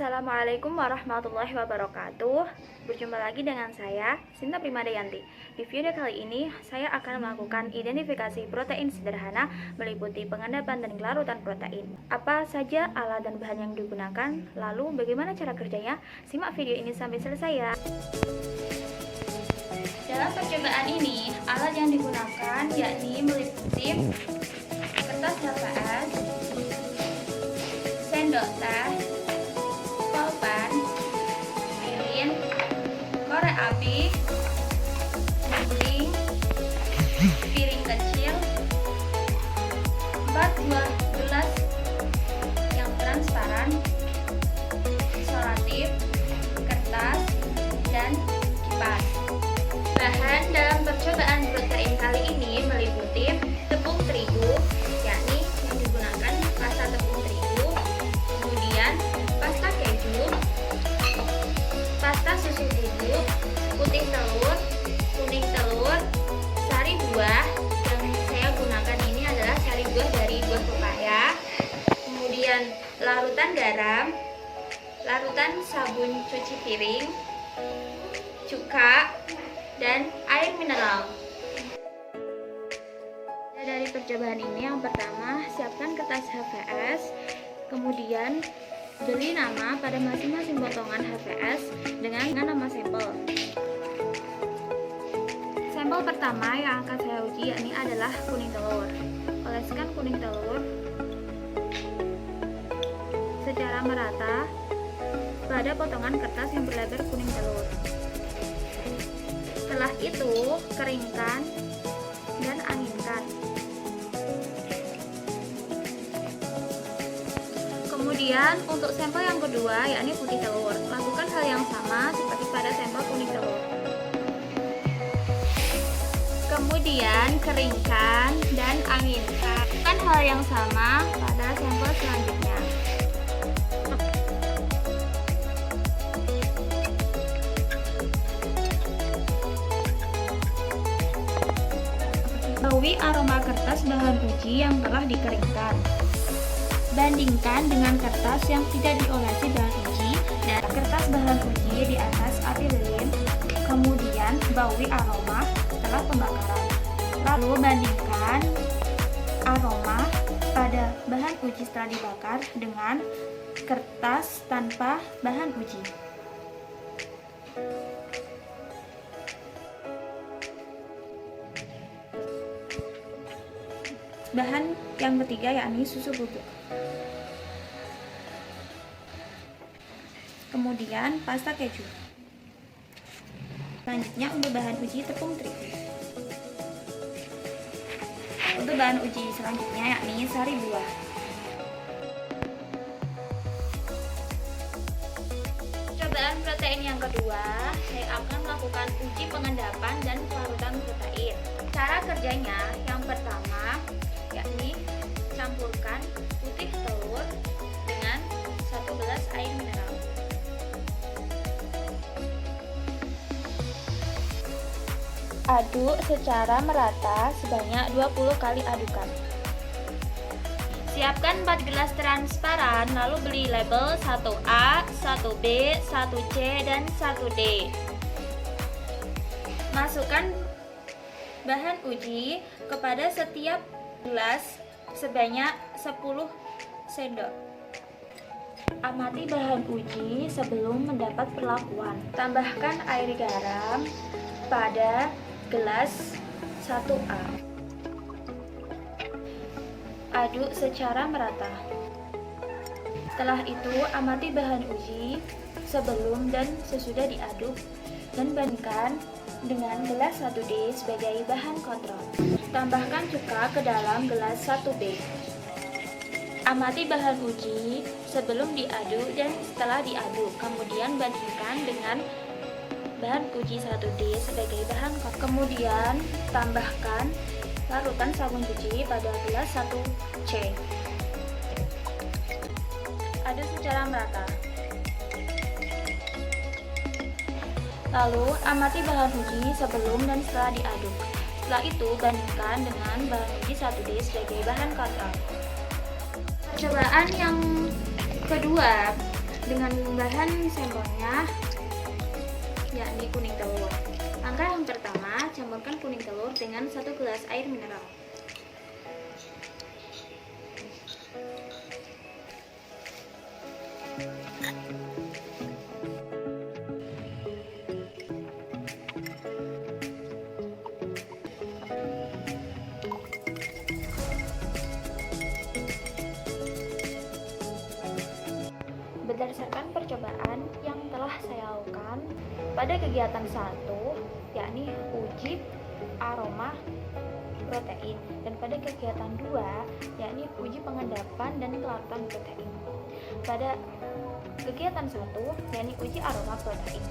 Assalamualaikum warahmatullahi wabarakatuh. Berjumpa lagi dengan saya, Sinta Primadayanti. Di video kali ini, saya akan melakukan identifikasi protein sederhana meliputi pengendapan dan larutan protein. Apa saja alat dan bahan yang digunakan, lalu bagaimana cara kerjanya? Simak video ini sampai selesai ya. Dalam percobaan ini, alat yang digunakan yakni meliputi kertas HVS, sendok teh, pulpen, lilin, korek api, guling, piring kecil, 4 buah gelas yang transparan, selotip, kertas, dan kipas. Bahan dalam percobaan protein kali ini meliputi tepung terigu, yakni yang digunakan pasta tepung terigu, kemudian pasta keju, pasta susu bubuk, putih telur, kuning telur, sari buah. Yang saya gunakan ini adalah sari buah dari buah pepaya, kemudian larutan garam, larutan sabun cuci piring, cuka, dan air mineral. Dari percobaan ini, yang pertama, siapkan kertas HVS, kemudian beri nama pada masing-masing potongan HVS dengan nama sampel. Sampel pertama yang akan saya uji yakni adalah kuning telur. Oleskan kuning telur secara merata pada potongan kertas yang berlebar kuning telur. Setelah itu, keringkan dan anginkan. Kemudian untuk sampel yang kedua yakni putih telur, lakukan hal yang sama seperti pada sampel kuning telur. Kemudian keringkan dan anginkan. Lakukan hal yang sama pada sampel selanjutnya. Ketahui aroma kertas bahan uji yang telah dikeringkan. Bandingkan dengan kertas yang tidak diolesi bahan uji dan kertas bahan uji di atas api lilin. Kemudian baui aroma setelah pembakaran. Lalu bandingkan aroma pada bahan uji setelah dibakar dengan kertas tanpa bahan uji. Bahan yang ketiga yakni susu bubuk. Kemudian pasta keju. Selanjutnya untuk bahan uji tepung terigu. Untuk bahan uji selanjutnya yakni sari buah. Percobaan protein yang kedua, saya akan melakukan uji pengendapan dan pelarutan protein. Cara kerjanya yang pertama yakni campurkan putih telur dengan 1 gelas air mineral. Aduk secara merata sebanyak 20 kali adukan. Siapkan 4 gelas transparan, lalu beli label 1A, 1B, 1C, dan 1D. Masukkan bahan uji kepada setiap gelas sebanyak 10 sendok. Amati bahan uji sebelum mendapat perlakuan. Tambahkan air garam pada gelas 1A. Aduk secara merata. Setelah itu, amati bahan uji sebelum dan sesudah diaduk dan bandingkan dengan gelas 1D sebagai bahan kontrol. Tambahkan cuka ke dalam gelas 1B. Amati bahan uji sebelum diaduk dan setelah diaduk. Kemudian bandingkan dengan bahan uji 1D sebagai bahan kontrol. Kemudian tambahkan larutan sabun cuci pada gelas 1C. Aduk secara merata. Lalu amati bahan uji sebelum dan setelah diaduk. Setelah itu bandingkan dengan bahan uji 1D sebagai bahan kontrol. Percobaan yang kedua dengan bahan sampelnya, yakni kuning telur. Langkah yang pertama, campurkan kuning telur dengan 1 gelas air mineral. Berdasarkan percobaan yang telah saya lakukan pada kegiatan 1, yakni uji aroma protein, dan pada kegiatan 2, yakni uji pengendapan dan kelarutan protein. Pada kegiatan 1, yakni uji aroma protein,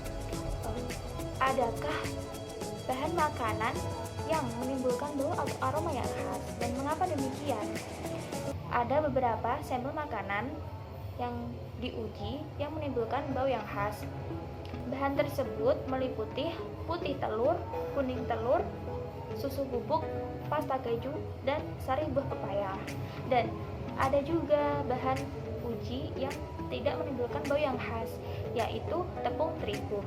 adakah bahan makanan yang menimbulkan bau atau aroma yang khas, dan mengapa demikian? Ada beberapa sampel makanan yang diuji yang menimbulkan bau yang khas. Bahan tersebut meliputi putih telur, kuning telur, susu bubuk, pasta keju, dan sari buah pepaya. Dan ada juga bahan uji yang tidak menimbulkan bau yang khas, yaitu tepung terigu.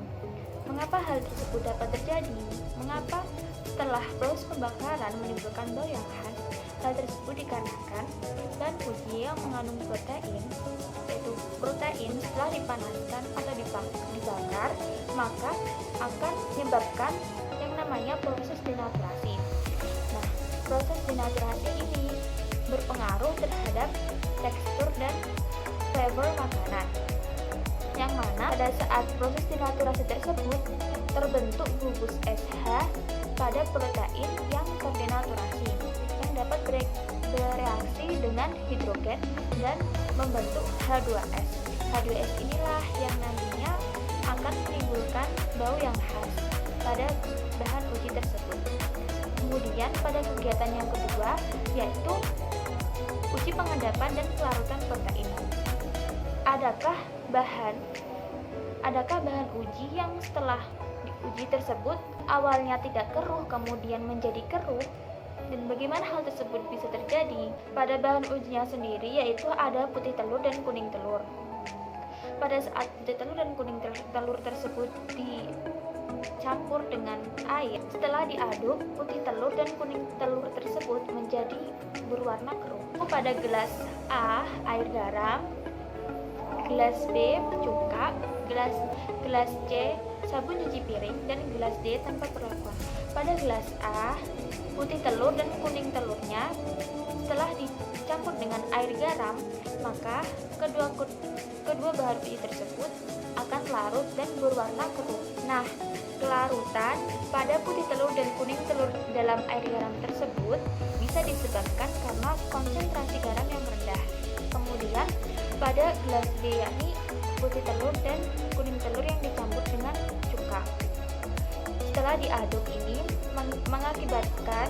Mengapa hal tersebut dapat terjadi? Mengapa setelah proses pembakaran menimbulkan bau yang khas? Hal tersebut dikarenakan bahan uji yang mengandung protein, yaitu protein setelah dipanaskan atau dibakar, maka akan menyebabkan yang namanya proses denaturasi. Nah, proses denaturasi ini berpengaruh terhadap tekstur dan flavor makanan, yang mana pada saat proses denaturasi tersebut terbentuk gugus SH pada protein yang terdenaturasi, yang dapat bereaksi dengan hidrogen dan membentuk H2S. H2S inilah yang nantinya akan menimbulkan bau yang khas pada bahan uji tersebut. Kemudian pada kegiatan yang kedua, yaitu uji pengendapan dan kelarutan protein. Adakah bahan uji yang setelah diuji tersebut awalnya tidak keruh kemudian menjadi keruh? Dan bagaimana hal tersebut bisa terjadi? Pada bahan ujinya sendiri, yaitu ada putih telur dan kuning telur. Pada saat putih telur dan kuning telur tersebut dicampur dengan air, setelah diaduk, putih telur dan kuning telur tersebut menjadi berwarna keruh. Pada gelas A, air garam, gelas B, cuka, gelas C, sabun cuci piring, dan gelas D tanpa perlakuan. Pada gelas A, putih telur dan kuning telurnya setelah dicampur dengan air garam, maka kedua bahan uji tersebut akan larut dan berwarna keruh. Nah, kelarutan pada putih telur dan kuning telur dalam air garam tersebut bisa disebabkan karena konsentrasi garam yang rendah. Kemudian pada gelas B, yakni putih telur dan kuning telur yang dicampur dengan cuka, setelah diaduk ini mengakibatkan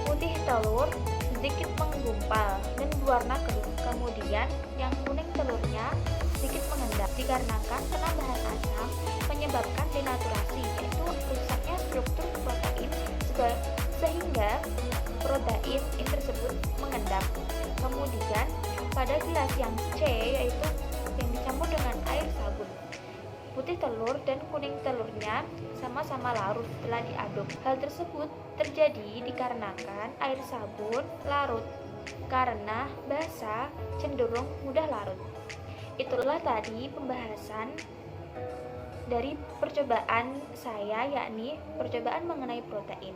putih telur sedikit menggumpal dan berwarna keruh. Kemudian yang kuning telurnya sedikit mengendap dikarenakan penambahan asam menyebabkan denaturasi, yaitu rusaknya struktur protein sehingga protein tersebut mengendap. Kemudian pada gelas yang C, yaitu yang dicampur dengan air sabun, putih telur dan kuning telurnya sama-sama larut setelah diaduk. Hal tersebut terjadi dikarenakan air sabun larut karena basa cenderung mudah larut. Itulah tadi pembahasan dari percobaan saya, yakni percobaan mengenai protein.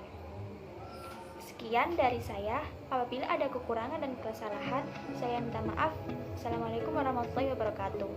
Sekian dari saya. Apabila ada kekurangan dan kesalahan, saya minta maaf. Assalamualaikum warahmatullahi wabarakatuh.